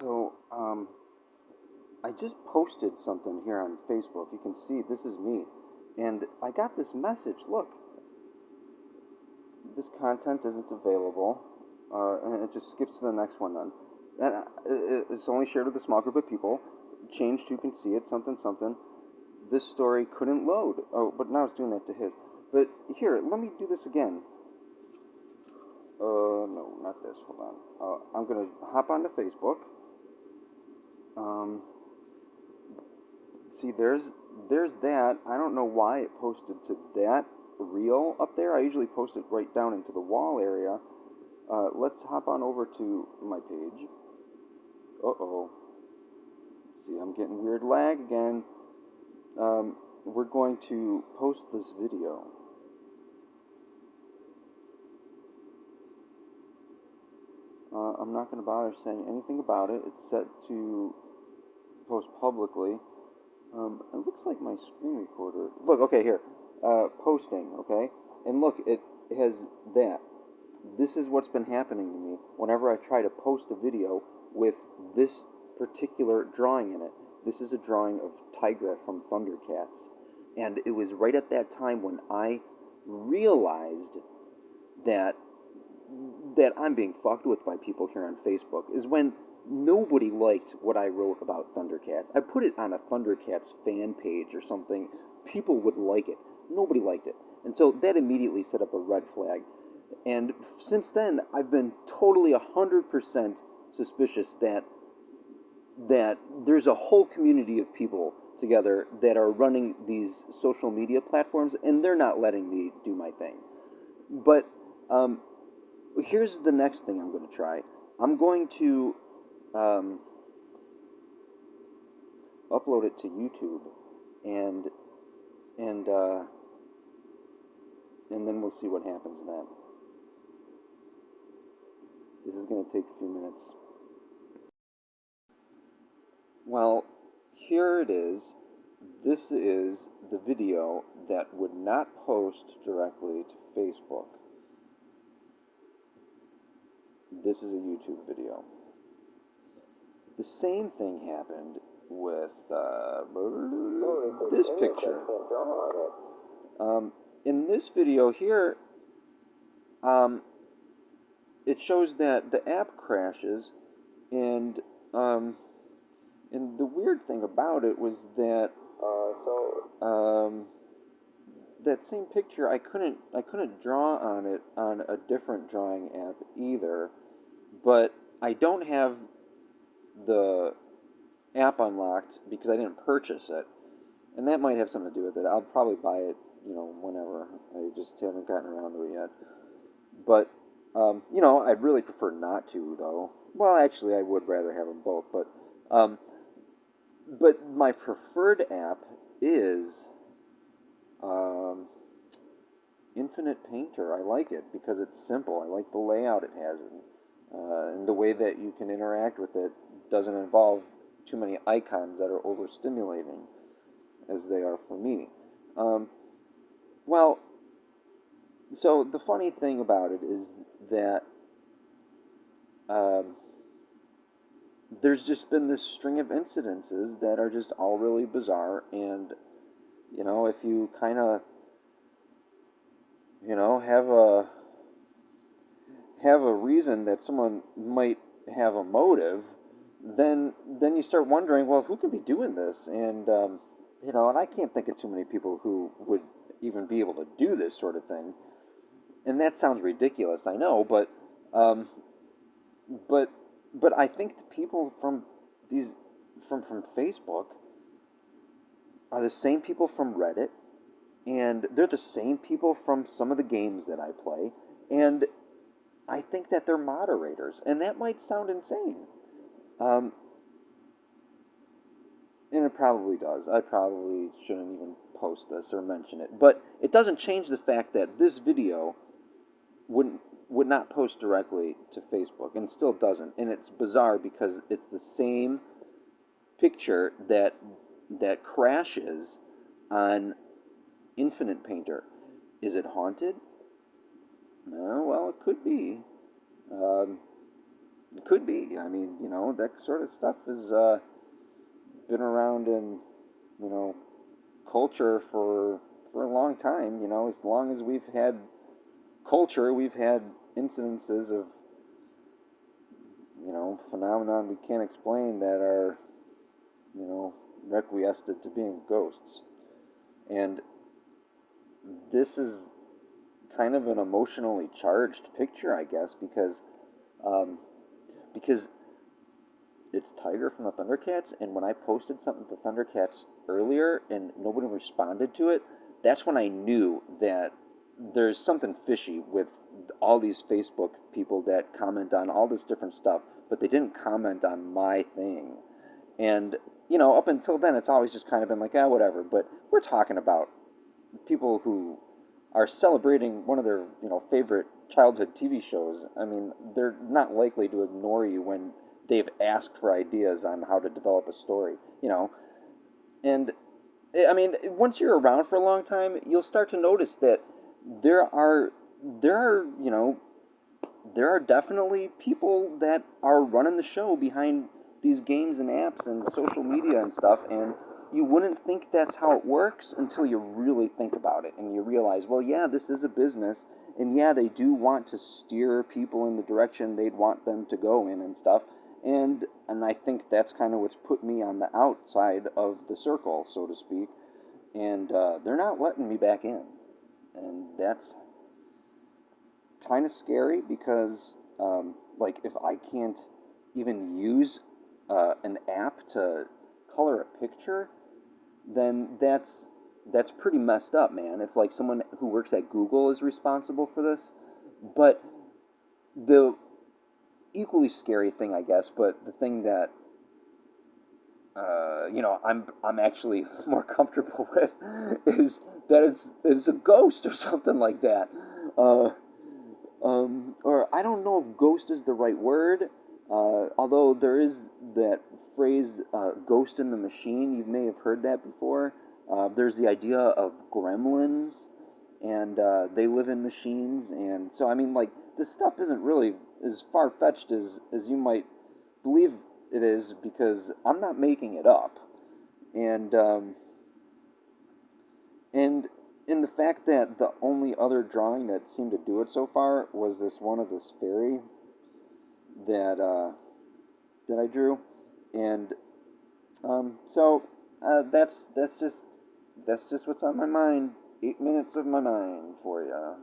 So, I just posted something here on Facebook. You can see this is me. And I got this message. Look, this content isn't available. And it just skips to the next one then. And it's only shared with a small group of people. Changed, you can see it, something, something. This story couldn't load. Oh, but now it's doing that to his. But here, let me do this again. No, not this. Hold on. I'm going to hop onto Facebook. See, there's that. I don't know why it posted to that reel up there. I usually post it right down into the wall area. Let's hop on over to my page. Uh-oh. See, I'm getting weird lag again. We're going to post this video. I'm not going to bother saying anything about it. It's set to post publicly. It looks like my screen recorder. Look, okay, here. Posting, okay? And look, it has that. This is what's been happening to me whenever I try to post a video with this particular drawing in it. This is a drawing of Tigra from Thundercats. And it was right at that time when I realized that I'm being fucked with by people here on Facebook, is when nobody liked what I wrote about Thundercats. I put it on a Thundercats fan page or something. People would like it. Nobody liked it. And so that immediately set up a red flag. And since then, I've been totally 100% suspicious that there's a whole community of people together that are running these social media platforms, and they're not letting me do my thing. But here's the next thing I'm going to try. I'm going to upload it to YouTube, and then we'll see what happens then. This is going to take a few minutes. Well, here it is. This is the video that would not post directly to Facebook. This is a YouTube video. The same thing happened with this picture. In this video here, it shows that the app crashes, and the weird thing about it was that that same picture I couldn't draw on it on a different drawing app either, but I don't have the app unlocked because I didn't purchase it, and that might have something to do with it. I'll probably buy it, whenever. I just haven't gotten around to it yet. But I'd really prefer not to, though. Well, actually, I would rather have them both, but my preferred app is Infinite Painter. I like it because it's simple. I like the layout it has, and the way that you can interact with it doesn't involve too many icons that are overstimulating, as they are for me. So the funny thing about it is that there's just been this string of incidences that are just all really bizarre, and if you kind of have a reason that someone might have a motive, then you start wondering, well, who could be doing this? And and I can't think of too many people who would even be able to do this sort of thing. And that sounds ridiculous, I know, but I think the people from Facebook are the same people from Reddit, and they're the same people from some of the games that I play, and I think that they're moderators, and that might sound insane. And it probably does. I probably shouldn't even post this or mention it, but it doesn't change the fact that this video would not post directly to Facebook, and still doesn't. And it's bizarre because it's the same picture that crashes on Infinite Painter. Is it haunted? No, well, it could be. It could be. I mean, that sort of stuff has been around in, you know, culture for a long time. As long as we've had culture, we've had incidences of, phenomenon we can't explain that are, requiesced to being ghosts. And this is kind of an emotionally charged picture, I guess, um, because it's Tiger from the Thundercats, and when I posted something to Thundercats earlier and nobody responded to it, that's when I knew that there's something fishy with all these Facebook people that comment on all this different stuff, but they didn't comment on my thing. And, up until then, it's always just kind of been like, whatever. But we're talking about people who are celebrating one of their, favorite childhood TV shows. I mean, they're not likely to ignore you when they've asked for ideas on how to develop a story. And I mean, once you're around for a long time, you'll start to notice that there are there are you know there are definitely people that are running the show behind these games and apps and social media and stuff, and you wouldn't think that's how it works until you really think about it and you realize, well, yeah, this is a business, and yeah, they do want to steer people in the direction they'd want them to go in and stuff, and I think that's kind of what's put me on the outside of the circle, so to speak, and they're not letting me back in, and that's kind of scary because, like, if I can't even use an app to color a picture, then that's pretty messed up, man. If like someone who works at Google is responsible for this, but the equally scary thing, I guess, but the thing that I'm actually more comfortable with is that it's a ghost or something like that. Uh, or I don't know if ghost is the right word, although there is that phrase, ghost in the machine. You may have heard that before. There's the idea of gremlins, and they live in machines. And so, I mean, like, this stuff isn't really as far fetched as you might believe it is because I'm not making it up. And, and in the fact that the only other drawing that seemed to do it so far was this one of this fairy that that I drew, and so that's just what's on my mind. 8 minutes of my mind for you.